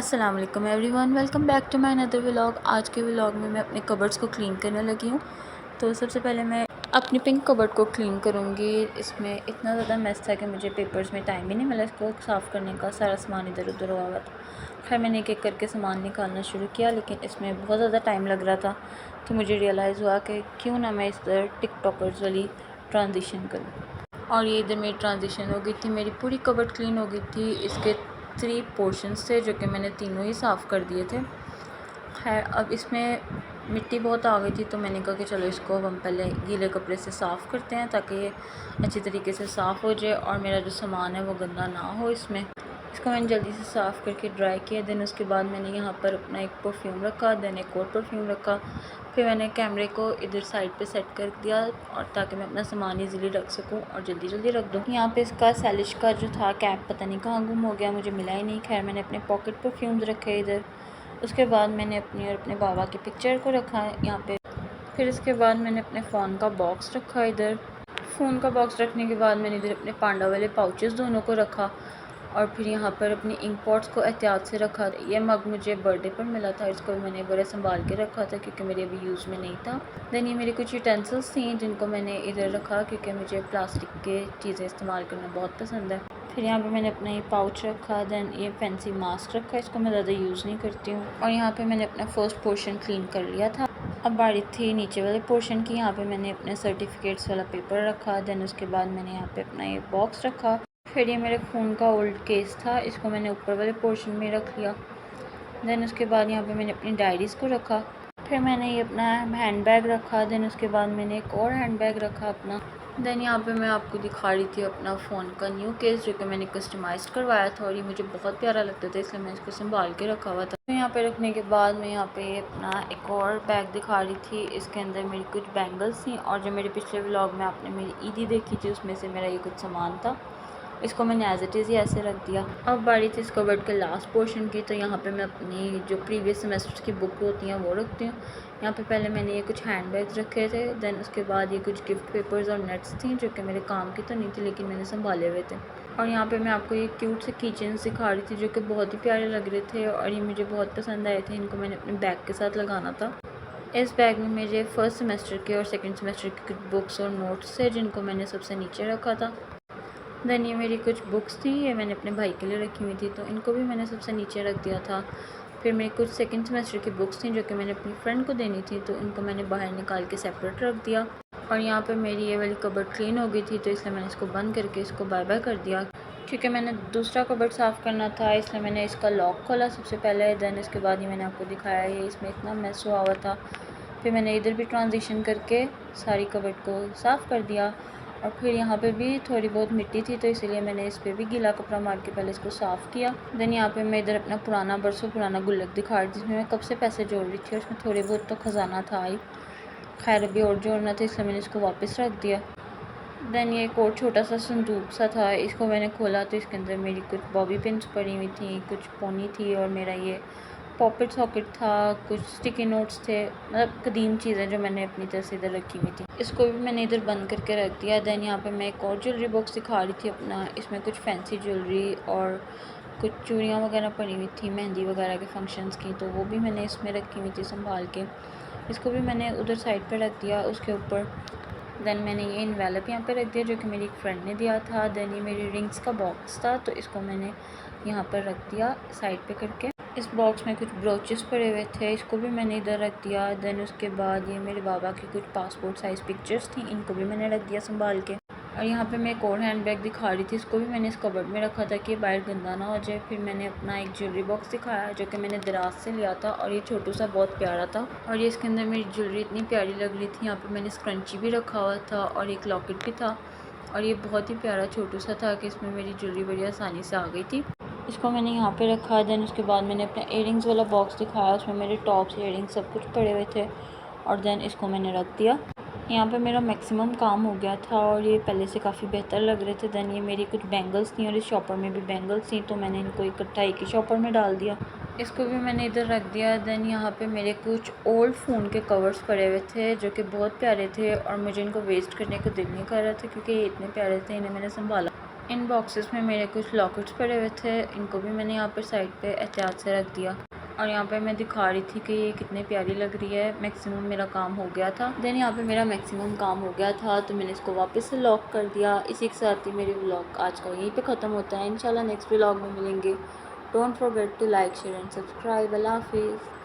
अस्सलाम वालेकुम everyone, welcome back to my another vlog. आज के व्लॉग में मैं अपने कबर्ड्स को क्लीन करने लगी हूँ। तो सबसे पहले मैं अपनी पिंक कबर्ड को क्लीन करूँगी। इसमें इतना ज़्यादा मेस था कि मुझे पेपर्स में टाइम ही नहीं मिला इसको साफ़ करने का। सारा सामान इधर उधर हुआ हुआ था। खैर मैंने एक एक करके सामान निकालना शुरू किया, लेकिन इसमें बहुत ज़्यादा टाइम लग रहा था। तो मुझे रियलाइज़ हुआ कि क्यों ना मैं इस तरह टिकटॉकर्स वाली ट्रांजिशन करूँ। और ये इधर मेरी ट्रांजिशन हो गई थी, मेरी पूरी कबर्ड क्लीन हो गई थी। इसके 3 पोर्शंस थे जो कि मैंने तीनों ही साफ़ कर दिए थे। खैर अब इसमें मिट्टी बहुत आ गई थी, तो मैंने कहा कि चलो इसको हम पहले गीले कपड़े से साफ़ करते हैं ताकि ये अच्छी तरीके से साफ़ हो जाए और मेरा जो सामान है वो गंदा ना हो। इसको मैंने जल्दी से साफ़ करके ड्राई किया। देन उसके बाद मैंने यहाँ पर अपना एक परफ्यूम रखा, देन एक और परफ्यूम रखा। फिर मैंने कैमरे को इधर साइड पे सेट कर दिया और ताकि मैं अपना सामान ईज़िली रख सकूँ और जल्दी जल्दी रख दूँ। यहाँ पे इसका सैलिश का जो था कैप पता नहीं कहाँ गुम हो गया, मुझे मिला ही नहीं। खैर मैंने अपने पॉकेट परफ्यूम्स रखे इधर। उसके बाद मैंने अपनी और अपने बाबा की पिक्चर को रखा है यहाँ पे। फिर इसके बाद मैंने अपने फ़ोन का बॉक्स रखा इधर। फ़ोन का बॉक्स रखने के बाद मैंने इधर अपने पांडा वाले पाउचेस दोनों को रखा और फिर यहाँ पर अपनी इंक पॉट्स को एहतियात से रखा। ये मग मुझे बर्थडे पर मिला था, इसको मैंने बड़े संभाल के रखा था क्योंकि मेरे अभी यूज़ में नहीं था। देन ये मेरी कुछ यूटेंसिल्स थी जिनको मैंने इधर रखा क्योंकि मुझे प्लास्टिक के चीज़ें इस्तेमाल करना बहुत पसंद है। फिर यहाँ पे मैंने अपना ये पाउच रखा, देन ये फैंसी मास्क रखा, इसको मैं ज़्यादा यूज़ नहीं करती हूँ। और यहाँ पे मैंने अपना फ़र्स्ट पोर्शन क्लीन कर लिया था। अब बारी थी नीचे वाले पोर्शन की। यहाँ पे मैंने अपने सर्टिफिकेट्स वाला पेपर रखा, देन उसके बाद मैंने यहाँ पे अपना ये बॉक्स रखा। फिर ये मेरे फ़ोन का ओल्ड केस था, इसको मैंने ऊपर वाले पोर्शन में रख लिया। देन उसके बाद यहाँ पे मैंने अपनी डायरीज़ को रखा। फिर मैंने ये अपना हैंड बैग रखा, देन उसके बाद मैंने एक और हैंड बैग रखा अपना। देन यहाँ पे मैं आपको दिखा रही थी अपना फ़ोन का न्यू केस जो कि मैंने कस्टमाइज़ करवाया था और ये मुझे बहुत प्यारा लगता था, इसलिए मैं इसको संभाल के रखा हुआ था। तो यहाँ पे रखने के बाद मैं यहाँ पे अपना एक और बैग दिखा रही थी। इसके अंदर मेरी कुछ बैंगल्स थी और जो मेरे पिछले व्लॉग में आपने मेरी ईदी देखी थी उसमें से मेरा ये कुछ सामान था। इसको मैंने एज़ इट इज़ ही ऐसे रख दिया। अब बारी थी इस कबर्ड के लास्ट पोर्शन की। तो यहाँ पे मैं अपनी जो प्रीवियस सेमेस्टर की बुक होती हैं वो रखती हूँ। यहाँ पे पहले मैंने ये कुछ हैंड बैग्स रखे थे, देन उसके बाद ये कुछ गिफ्ट पेपर्स और नेट्स थी जो कि मेरे काम की तो नहीं थी लेकिन मैंने संभाले हुए थे। और यहाँ पे मैं आपको ये क्यूट से कीचेन्स दिखा रही थी जो कि बहुत ही प्यारे लग रहे थे और ये मुझे बहुत पसंद आए थे। इनको मैंने अपने बैग के साथ लगाना था। इस बैग में मेरे फर्स्ट सेमेस्टर के और सेकेंड सेमेस्टर की कुछ बुक्स और नोट्स थे जिनको मैंने सबसे नीचे रखा था। देन ये मेरी कुछ बुक्स थी, ये मैंने अपने भाई के लिए रखी हुई थी तो इनको भी मैंने सबसे नीचे रख दिया था। फिर मेरी कुछ सेकंड सेमेस्टर की बुक्स थी जो कि मैंने अपनी फ्रेंड को देनी थी तो इनको मैंने बाहर निकाल के सेपरेट रख दिया। और यहाँ पे मेरी ये वाली कबर्ड क्लीन हो गई थी तो इसलिए मैंने इसको बंद करके इसको बाय बाय कर दिया। क्योंकि मैंने दूसरा कबर्ड साफ़ करना था इसलिए मैंने इसका लॉक खोला सबसे पहले। देन इसके बाद ही मैंने आपको दिखाया ये इसमें इतना मेस हुआ हुआ था। फिर मैंने इधर भी ट्रांजिशन करके सारी कबर्ड को साफ़ कर दिया। और फिर यहाँ पे भी थोड़ी बहुत मिट्टी थी तो इसीलिए मैंने इस पर भी गीला कपड़ा मार के पहले इसको साफ़ किया। देन यहाँ पे मैं इधर अपना पुराना बरसों पुराना गुल्लक दिखा रही थी जिसमें मैं कब से पैसे जोड़ रही थी और उसमें थोड़े बहुत तो ख़जाना था ही। खैर अभी और जोड़ना था इसलिए मैंने इसको वापस रख दिया। देन ये एक और छोटा सा संदूक सा था, इसको मैंने खोला तो इसके अंदर मेरी कुछ बॉबी पिन्स पड़ी हुई थी, कुछ पोनी थी और मेरा ये पॉकेट सॉकेट था, कुछ स्टिकी नोट्स थे, मतलब कदीम चीज़ें जो मैंने अपनी तरफ से इधर रखी हुई थी। इसको भी मैंने इधर बंद करके रख दिया। देन यहाँ पे मैं एक और ज्वेलरी बॉक्स दिखा रही थी अपना, इसमें कुछ फैंसी ज्वेलरी और कुछ चूड़ियाँ वगैरह पड़ी हुई थी मेहंदी वगैरह के फंक्शंस की, तो वो भी मैंने इसमें रखी हुई थी संभाल के। इसको भी मैंने उधर साइड पर रख दिया उसके ऊपर। देन मैंने ये इन्वेलप यहाँ पे रख दिया जो कि मेरी एक फ्रेंड ने दिया था। देन ये मेरी रिंग्स का बॉक्स था तो इसको मैंने यहाँ पर रख दिया साइड पे करके। इस बॉक्स में कुछ ब्रोचेस पड़े हुए थे, इसको भी मैंने इधर रख दिया। देन उसके बाद ये मेरे बाबा की कुछ पासपोर्ट साइज़ पिक्चर्स थी, इनको भी मैंने रख दिया संभाल के। और यहाँ पे मैं एक और हैंड बैग दिखा रही थी, इसको भी मैंने इस कबर्ड में रखा था कि बाहर गंदा ना हो जाए। फिर मैंने अपना एक ज्वेलरी बॉक्स दिखाया जो कि मैंने दराज से लिया था और ये छोटू सा बहुत प्यारा था और ये इसके अंदर मेरी ज्वेलरी इतनी प्यारी लग रही थी। यहाँ पे मैंने स्क्रंची भी रखा हुआ था और एक लॉकेट भी था और ये बहुत ही प्यारा छोटू सा था कि इसमें मेरी ज्वेलरी बड़ी आसानी से आ गई थी। इसको मैंने यहाँ पे रखा। देन उसके बाद मैंने अपना इयरिंग्स वाला बॉक्स दिखाया, उसमें मेरे टॉप्स इयरिंग्स सब कुछ पड़े हुए थे और देन इसको मैंने रख दिया। यहाँ पे मेरा मैक्सिमम काम हो गया था और ये पहले से काफ़ी बेहतर लग रहे थे। देन ये मेरी कुछ बैंगल्स थी और इस शॉपर में भी बैंगल्स थी तो मैंने इनको इकट्ठा एक ही शॉपर में डाल दिया। इसको भी मैंने इधर रख दिया। देन यहाँ पे मेरे कुछ ओल्ड फ़ोन के कवर्स पड़े हुए थे जो कि बहुत प्यारे थे और मुझे इनको वेस्ट करने को दिल नहीं कर रहा था क्योंकि ये इतने प्यारे थे, इन्हें मैंने संभाला। इन बॉक्सेस में मेरे कुछ लॉकेट्स पड़े हुए थे, इनको भी मैंने यहाँ पर साइड पे एहतियात से रख दिया। और यहाँ पे मैं दिखा रही थी कि ये कितनी प्यारी लग रही है। मैक्सिमम मेरा काम हो गया था। देन यहाँ पे मेरा मैक्सिमम काम हो गया था तो मैंने इसको वापस से लॉक कर दिया। इसी के साथ ही मेरे व्लॉग आज का यहीं पे ख़त्म होता है। इंशाल्लाह नेक्स्ट व्लॉग में मिलेंगे। Don't forget to like share and subscribe. अल्लाह हाफिज़।